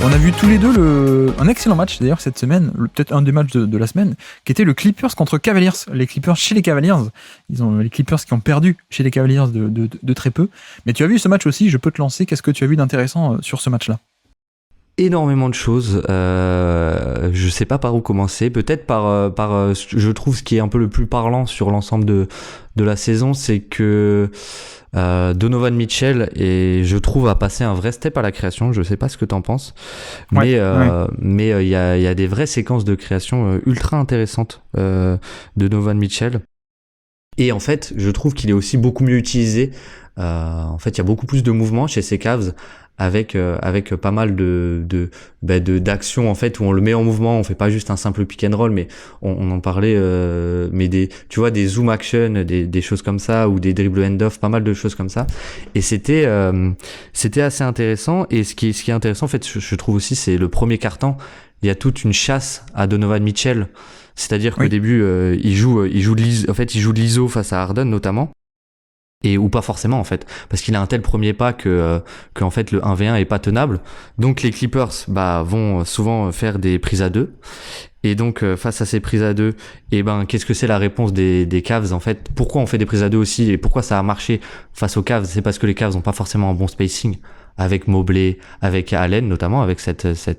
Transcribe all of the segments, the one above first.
On a vu tous les deux un excellent match d'ailleurs cette semaine, peut-être un des matchs de la semaine, qui était le Clippers contre Cavaliers. Les Clippers chez les Cavaliers, les Clippers qui ont perdu chez les Cavaliers de très peu. Mais tu as vu ce match aussi, je peux te lancer, qu'est-ce que tu as vu d'intéressant sur ce match-là ? Énormément de choses, je sais pas par où commencer, peut-être par je trouve ce qui est un peu le plus parlant sur l'ensemble de la saison, c'est que Donovan Mitchell je trouve a passé un vrai step à la création. Je sais pas ce que t'en penses, mais il y a des vraies séquences de création ultra intéressantes de Donovan Mitchell. Et en fait, je trouve qu'il est aussi beaucoup mieux utilisé. En fait, il y a beaucoup plus de mouvements chez ces Cavs avec pas mal d'actions en fait où on le met en mouvement. On fait pas juste un simple pick and roll, mais on en parlait, mais tu vois, des zoom action, des choses comme ça, ou des dribble end off, pas mal de choses comme ça. Et c'était assez intéressant. Et ce qui est intéressant en fait, je trouve aussi, c'est le premier quart-temps. Il y a toute une chasse à Donovan Mitchell. C'est-à-dire qu'au début, il joue de l'ISO face à Harden notamment. Ou pas forcément en fait, parce qu'il a un tel premier pas que en fait le 1v1 est pas tenable. Donc les Clippers vont souvent faire des prises à deux. Et donc face à ces prises à deux, qu'est-ce que c'est la réponse des Cavs en fait? Pourquoi on fait des prises à deux aussi et pourquoi ça a marché face aux Cavs? C'est parce que les Cavs ont pas forcément un bon spacing avec Mobley, avec Allen notamment, avec cette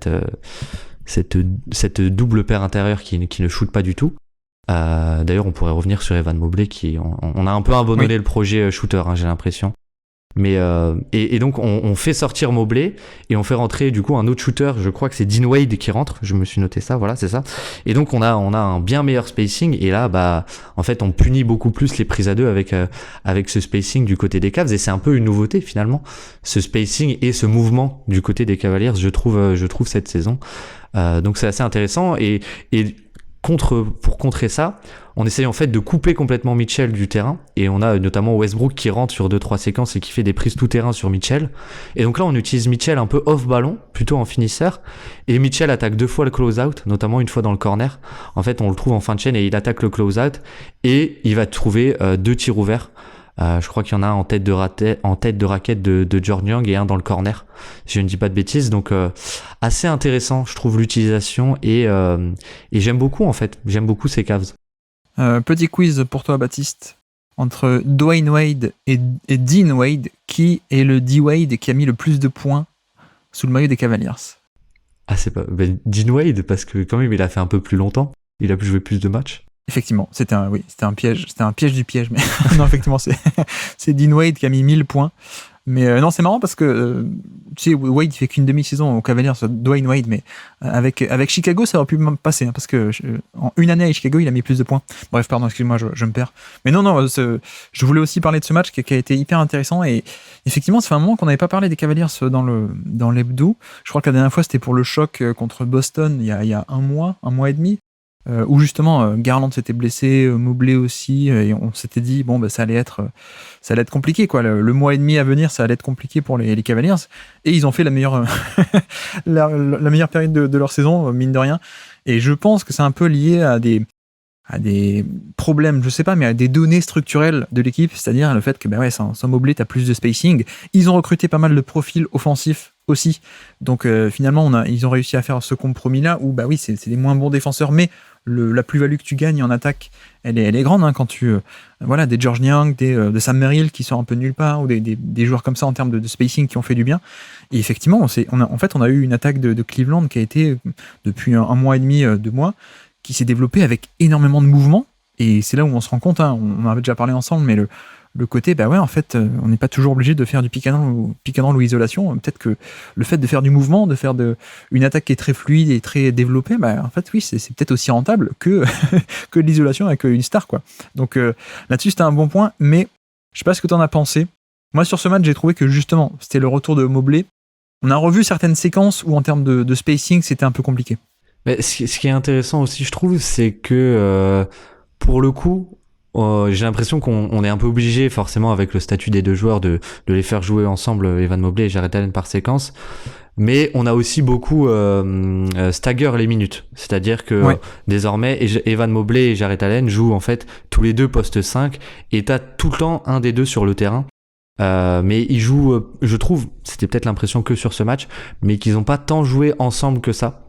double paire intérieure qui ne shoot pas du tout. D'ailleurs, on pourrait revenir sur Evan Mobley on a un peu abandonné le projet shooter, j'ai l'impression. Mais et donc on fait sortir Mobley et on fait rentrer du coup un autre shooter. Je crois que c'est Dean Wade qui rentre. Je me suis noté ça, voilà, c'est ça. Et donc on a un bien meilleur spacing. Et là, en fait, on punit beaucoup plus les prises à deux avec ce spacing du côté des Cavs. Et c'est un peu une nouveauté finalement, ce spacing et ce mouvement du côté des Cavaliers. Je trouve cette saison. Donc c'est assez intéressant et pour contrer ça, on essaye en fait de couper complètement Mitchell du terrain, et on a notamment Westbrook qui rentre sur 2-3 séquences et qui fait des prises tout terrain sur Mitchell. Et donc là on utilise Mitchell un peu off ballon, plutôt en finisseur, et Mitchell attaque 2 fois le close-out, notamment une fois dans le corner. En fait on le trouve en fin de chaîne et il attaque le close-out et il va trouver 2 tirs ouverts. Je crois qu'il y en a un en tête de raquette de George Young et un dans le corner, si je ne dis pas de bêtises. Donc assez intéressant, je trouve, l'utilisation et j'aime beaucoup en fait. J'aime beaucoup ces Cavs. Petit quiz pour toi, Baptiste. Entre Dwayne Wade et Dean Wade, qui est le D-Wade qui a mis le plus de points sous le maillot des Cavaliers? C'est pas Dean Wade, parce que quand même il a fait un peu plus longtemps. Il a pu jouer plus de matchs. Effectivement, c'était un piège du piège, mais non, effectivement, c'est Dean Wade qui a mis 1000 points. Mais non, c'est marrant parce que, tu sais, Wade, il fait qu'une demi-saison aux Cavaliers, Dwayne Wade, mais avec Chicago, ça aurait pu même passer, parce que en une année à Chicago, il a mis plus de points. Bref, pardon, excuse-moi, je me perds. Mais non, je voulais aussi parler de ce match qui a été hyper intéressant, et effectivement, ça fait un moment qu'on n'avait pas parlé des Cavaliers dans l'hebdo. Je crois que la dernière fois, c'était pour le choc contre Boston, il y a un mois et demi. Où justement Garland s'était blessé, Mobley aussi, et on s'était dit ça allait être compliqué quoi. Le mois et demi à venir, ça allait être compliqué pour les Cavaliers, et ils ont fait la meilleure la meilleure période de leur saison, mine de rien. Et je pense que c'est un peu lié à des problèmes, je sais pas, mais à des données structurelles de l'équipe, c'est-à-dire le fait que sans Mobley, t'as plus de spacing. Ils ont recruté pas mal de profils offensifs aussi, donc finalement ils ont réussi à faire ce compromis-là où c'est des moins bons défenseurs, mais la plus-value que tu gagnes en attaque, elle est grande quand tu des George Niang, de Sam Merrill qui sont un peu nulle part, ou des joueurs comme ça en termes de spacing qui ont fait du bien. Et effectivement, on a eu une attaque de Cleveland qui a été depuis un mois et demi, 2 mois, qui s'est développée avec énormément de mouvements. Et c'est là où on se rend compte, on en avait déjà parlé ensemble, mais le côté, en fait, on n'est pas toujours obligé de faire du pick and roll ou isolation. Peut-être que le fait de faire du mouvement, de faire une attaque qui est très fluide et très développée, en fait, oui, c'est peut-être aussi rentable que de l'isolation avec une star, quoi. Donc là-dessus, c'était un bon point, mais je sais pas ce que tu en as pensé. Moi, sur ce match, j'ai trouvé que justement, c'était le retour de Mobley. On a revu certaines séquences où, en termes de spacing, c'était un peu compliqué. Mais ce qui est intéressant aussi, je trouve, c'est que pour le coup, j'ai l'impression qu'on est un peu obligé, forcément, avec le statut des deux joueurs, de les faire jouer ensemble, Evan Mobley et Jarrett Allen, par séquence. Mais on a aussi beaucoup stagger les minutes. C'est-à-dire que désormais, Evan Mobley et Jarrett Allen jouent en fait tous les deux poste 5, et t'as tout le temps un des deux sur le terrain. Mais ils jouent, je trouve, c'était peut-être l'impression que sur ce match, mais qu'ils n'ont pas tant joué ensemble que ça.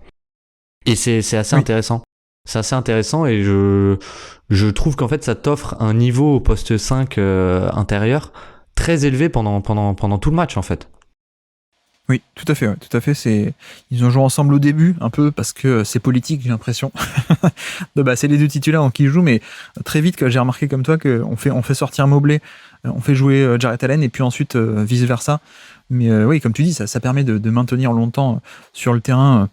Et c'est assez intéressant. C'est assez intéressant et je trouve qu'en fait ça t'offre un niveau au poste 5 intérieur très élevé pendant tout le match en fait. Oui, tout à fait. Ouais, tout à fait. Ils ont joué ensemble au début, un peu parce que c'est politique, j'ai l'impression. C'est les deux titulaires qui jouent, mais très vite, j'ai remarqué comme toi qu'on fait sortir Mobley, on fait jouer Jarrett Allen et puis ensuite vice versa. Mais oui, comme tu dis, ça permet de maintenir longtemps sur le terrain.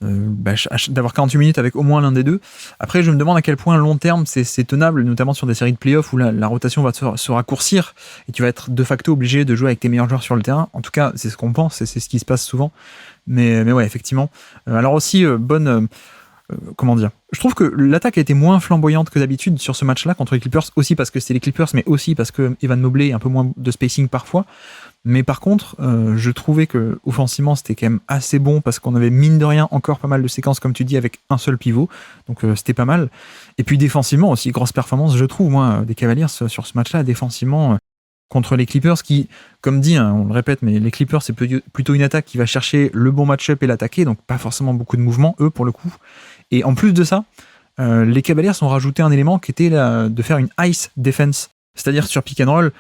D'avoir 48 minutes avec au moins l'un des deux. Après, je me demande à quel point long terme c'est tenable, notamment sur des séries de playoffs où la rotation va se raccourcir et tu vas être de facto obligé de jouer avec tes meilleurs joueurs sur le terrain. En tout cas, c'est ce qu'on pense et c'est ce qui se passe souvent. Mais ouais, effectivement. Alors aussi, comment dire, je trouve que l'attaque a été moins flamboyante que d'habitude sur ce match-là contre les Clippers, aussi parce que c'était les Clippers, mais aussi parce que Evan Mobley a un peu moins de spacing parfois. Mais par contre, je trouvais que offensivement c'était quand même assez bon parce qu'on avait mine de rien encore pas mal de séquences comme tu dis avec un seul pivot, donc c'était pas mal. Et puis défensivement aussi, grosse performance je trouve moi des Cavaliers sur ce match-là défensivement contre les Clippers qui, comme dit, on le répète, mais les Clippers c'est plutôt une attaque qui va chercher le bon match-up et l'attaquer, donc pas forcément beaucoup de mouvements eux pour le coup. Et en plus de ça, les Cavaliers ont rajouté un élément qui était de faire une ice defense, c'est-à-dire sur pick and roll.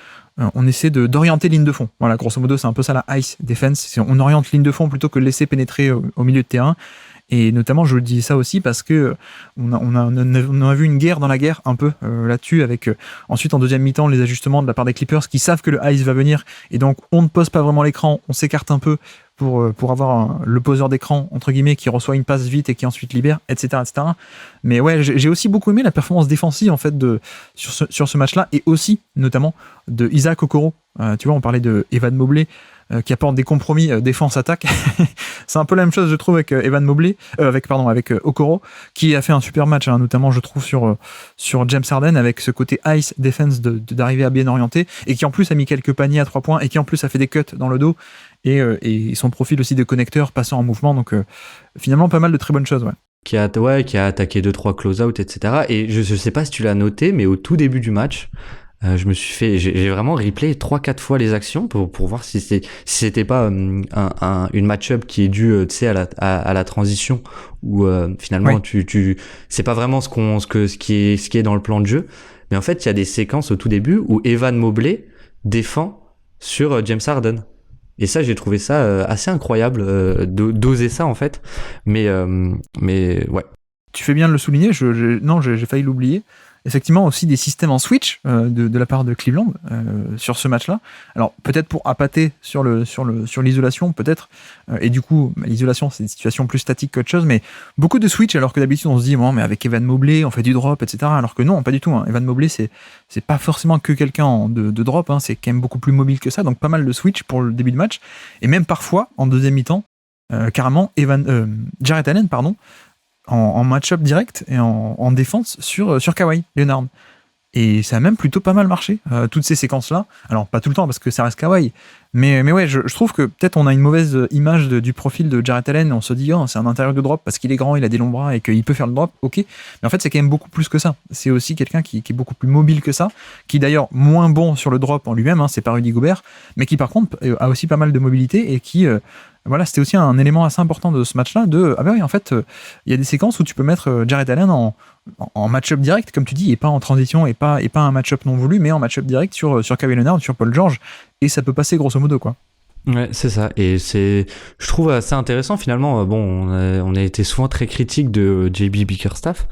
On essaie d'orienter ligne de fond. Voilà, grosso modo, c'est un peu ça la ice defense. On oriente ligne de fond plutôt que de laisser pénétrer au milieu de terrain. Et notamment, je dis ça aussi parce que on a vu une guerre dans la guerre un peu là-dessus avec ensuite en deuxième mi-temps les ajustements de la part des Clippers qui savent que le ice va venir et donc on ne pose pas vraiment l'écran, on s'écarte un peu pour avoir le poseur d'écran entre guillemets qui reçoit une passe vite et qui ensuite libère, etc. Mais ouais, j'ai aussi beaucoup aimé la performance défensive en fait sur ce match-là et aussi notamment de Isaac Okoro. Tu vois, on parlait de Evan Mobley qui apporte des compromis défense-attaque. C'est un peu la même chose je trouve avec Evan Mobley, avec Okoro qui a fait un super match, notamment je trouve sur James Harden avec ce côté ice defense d'arriver à bien orienter et qui en plus a mis quelques paniers à 3 points et qui en plus a fait des cuts dans le dos. Et son profil aussi de connecteur passant en mouvement, donc finalement pas mal de très bonnes choses. Ouais. Qui a attaqué 2-3 close-out, etc. Et je sais pas si tu l'as noté, mais au tout début du match, j'ai vraiment replay 3-4 fois les actions pour voir si c'était pas une match-up qui est due, tu sais, à la transition où finalement oui. C'est pas vraiment ce qui est dans le plan de jeu. Mais en fait, il y a des séquences au tout début où Evan Mobley défend sur James Harden. Et ça, j'ai trouvé ça assez incroyable d'oser ça en fait. Mais ouais. Tu fais bien de le souligner. J'ai failli l'oublier. Effectivement, aussi des systèmes en switch de la part de Cleveland sur ce match-là. Alors peut-être pour appâter sur l'isolation, peut-être. Et du coup, l'isolation, c'est une situation plus statique qu'autre chose. Mais beaucoup de switch, alors que d'habitude on se dit, bon, mais avec Evan Mobley, on fait du drop, etc. Alors que non, pas du tout. Evan Mobley, c'est pas forcément que quelqu'un de drop. C'est quand même beaucoup plus mobile que ça. Donc pas mal de switch pour le début de match. Et même parfois en deuxième mi-temps, carrément Jarrett Allen, en match-up direct et en défense sur Kawhi Leonard. Et ça a même plutôt pas mal marché, toutes ces séquences-là. Alors, pas tout le temps, parce que ça reste Kawhi. Mais ouais, je trouve que peut-être on a une mauvaise image du profil de Jarrett Allen. On se dit, c'est un intérieur de drop parce qu'il est grand, il a des longs bras et qu'il peut faire le drop, ok. Mais en fait, c'est quand même beaucoup plus que ça. C'est aussi quelqu'un qui est beaucoup plus mobile que ça, qui est d'ailleurs moins bon sur le drop en lui-même, c'est pas Rudy Gobert, mais qui par contre a aussi pas mal de mobilité et qui... Voilà, c'était aussi un élément assez important de ce match-là, oui, en fait, il y a des séquences où tu peux mettre Jarrett Allen en match-up direct, comme tu dis, et pas en transition, et pas un match-up non voulu, mais en match-up direct sur Kawhi Leonard, sur Paul George, et ça peut passer grosso modo, quoi. Ouais, c'est ça, et je trouve assez intéressant finalement. Bon, on a été souvent très critique de JB Bickerstaff,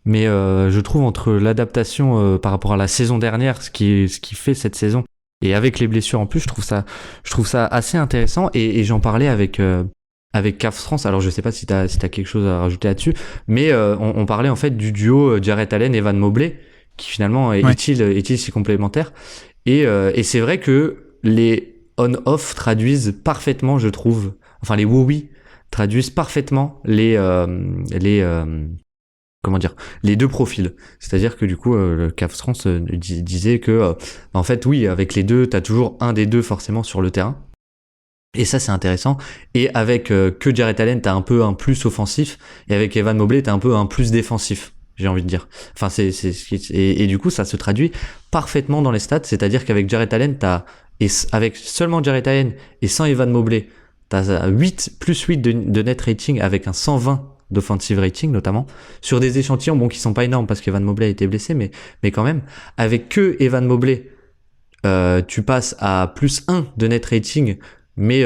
mais je trouve entre l'adaptation par rapport à la saison dernière, ce qui fait cette saison, et avec les blessures en plus, je trouve ça assez intéressant. Et j'en parlais avec Cavs France. Alors je sais pas si t'as quelque chose à rajouter là-dessus, mais on parlait en fait du duo Jarrett Allen et Evan Mobley, qui finalement est-il si complémentaire. Et c'est vrai que les on-off traduisent parfaitement, je trouve. Enfin les oui traduisent parfaitement les deux profils. C'est-à-dire que du coup, le Cavs France disait que, en fait, oui, avec les deux, t'as toujours un des deux forcément sur le terrain. Et ça, c'est intéressant. Et avec que Jarrett Allen, t'as un peu un plus offensif, et avec Evan Mobley, t'as un peu un plus défensif. j'ai envie de dire. Enfin, et du coup, ça se traduit parfaitement dans les stats, c'est-à-dire qu'avec Jarrett Allen, avec seulement Jarrett Allen et sans Evan Mobley, t'as 8 de net rating avec un 120 d'offensive rating notamment, sur des échantillons qui sont pas énormes parce qu'Evan Mobley a été blessé, mais quand même, avec que Evan Mobley, tu passes à plus 1 de net rating, mais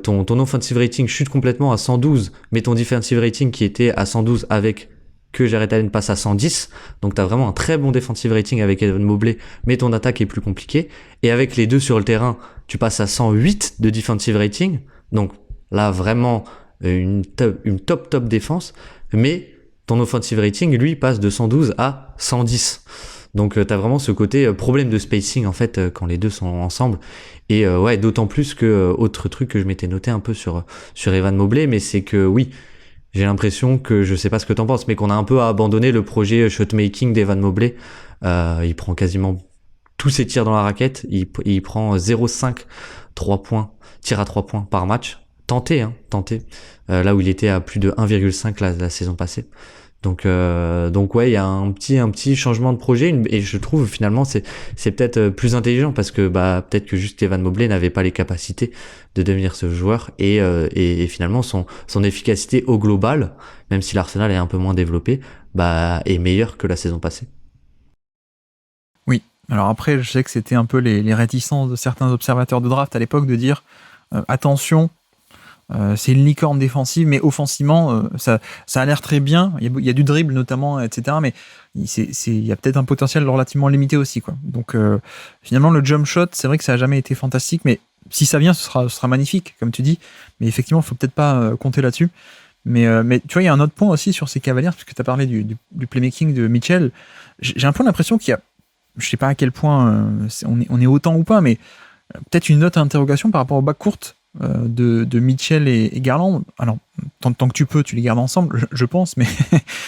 ton offensive rating chute complètement à 112, mais ton defensive rating qui était à 112 avec que Jarrett Allen passe à 110, donc t'as vraiment un très bon defensive rating avec Evan Mobley, mais ton attaque est plus compliquée, et avec les deux sur le terrain, tu passes à 108 de defensive rating, donc là vraiment une top défense, mais ton offensive rating lui passe de 112 à 110. Donc t'as vraiment ce côté problème de spacing en fait quand les deux sont ensemble, et ouais, d'autant plus que autre truc que je m'étais noté un peu sur Evan Mobley, mais c'est que oui, j'ai l'impression que, je sais pas ce que t'en penses, mais qu'on a un peu abandonné le projet shotmaking d'Evan Mobley. Il prend quasiment tous ses tirs dans la raquette, il prend 0,5 tirs à 3 points par match, tenté, là où il était à plus de 1,5 la saison passée. Donc ouais, il y a un petit changement de projet, et je trouve finalement c'est peut-être plus intelligent, parce que peut-être que juste Evan Mobley n'avait pas les capacités de devenir ce joueur, et finalement son efficacité au global, même si l'Arsenal est un peu moins développé, est meilleure que la saison passée. Oui, alors après je sais que c'était un peu les réticences de certains observateurs de draft à l'époque de dire attention, c'est une licorne défensive, mais offensivement, ça a l'air très bien. Il y a du dribble notamment, etc. Mais il y a peut-être un potentiel relativement limité aussi, quoi. Donc finalement, le jump shot, c'est vrai que ça a jamais été fantastique, mais si ça vient, ce sera magnifique, comme tu dis. Mais effectivement, il faut peut-être pas compter là-dessus. Mais tu vois, il y a un autre point aussi sur ces Cavaliers, parce que tu as parlé du playmaking de Mitchell. J'ai un peu l'impression qu'il y a, je sais pas à quel point on est autant ou pas, mais peut-être une note à interrogation par rapport au backcourt de Mitchell et Garland. Alors, tant que tu peux, tu les gardes ensemble, je pense, mais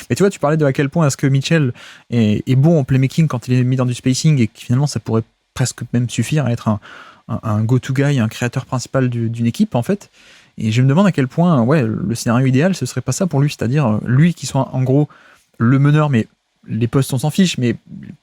tu vois, tu parlais de à quel point est-ce que Mitchell est bon en playmaking quand il est mis dans du spacing, et que finalement ça pourrait presque même suffire à être un go-to guy, un créateur principal d'une équipe en fait. Et je me demande à quel point le scénario idéal ce serait pas ça pour lui, c'est-à-dire lui qui soit en gros le meneur, mais les postes on s'en fiche, mais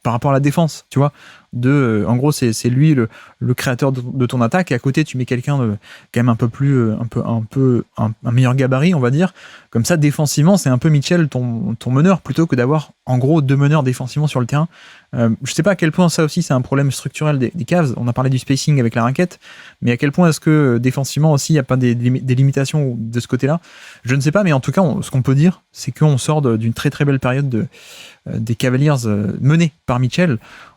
par rapport à la défense, tu vois, en gros c'est lui le créateur de ton attaque, et à côté tu mets quelqu'un de quand même un peu plus un meilleur gabarit, on va dire, comme ça défensivement c'est un peu Mitchell ton meneur, plutôt que d'avoir en gros deux meneurs défensivement sur le terrain. Je sais pas à quel point ça aussi c'est un problème structurel des Cavs. On a parlé du spacing avec la raquette, mais à quel point est-ce que défensivement aussi il n'y a pas des limitations de ce côté-là, je ne sais pas, mais en tout cas ce qu'on peut dire c'est qu'on sort d'une très très belle période des Cavaliers menés par Mitchell.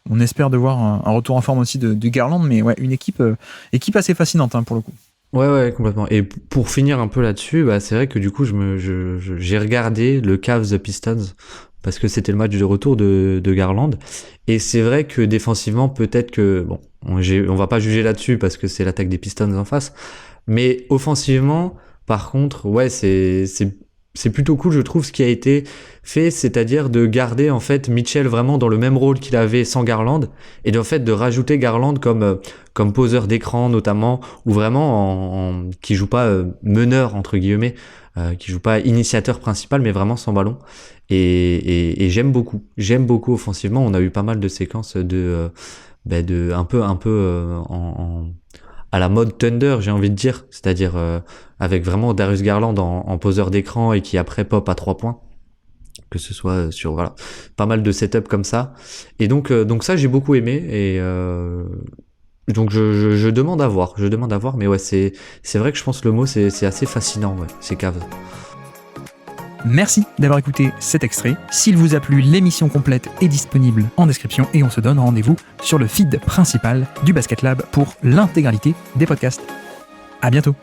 On espère de voir un retour en forme aussi de Garland, mais ouais, une équipe assez fascinante pour le coup. Ouais, complètement. Et pour finir un peu là-dessus, c'est vrai que du coup j'ai regardé le Cavs Pistons, parce que c'était le match de retour de Garland, et c'est vrai que défensivement peut-être que on va pas juger là-dessus parce que c'est l'attaque des Pistons en face, mais offensivement par contre c'est plutôt cool, je trouve, ce qui a été fait, c'est-à-dire de garder en fait Mitchell vraiment dans le même rôle qu'il avait sans Garland, et en fait de rajouter Garland comme poseur d'écran notamment, ou vraiment qui joue pas meneur entre guillemets, qui joue pas initiateur principal, mais vraiment sans ballon. Et j'aime beaucoup offensivement. On a eu pas mal de séquences de un peu à la mode Thunder, j'ai envie de dire, c'est-à-dire avec vraiment Darius Garland en poseur d'écran, et qui après pop à 3 points, que ce soit sur pas mal de setup comme ça. Et donc ça j'ai beaucoup aimé, et donc je demande à voir, mais ouais, c'est vrai que je pense le mot c'est assez fascinant, ouais, ces Cavs. Merci d'avoir écouté cet extrait. S'il vous a plu, l'émission complète est disponible en description, et on se donne rendez-vous sur le feed principal du Basket Lab pour l'intégralité des podcasts. À bientôt.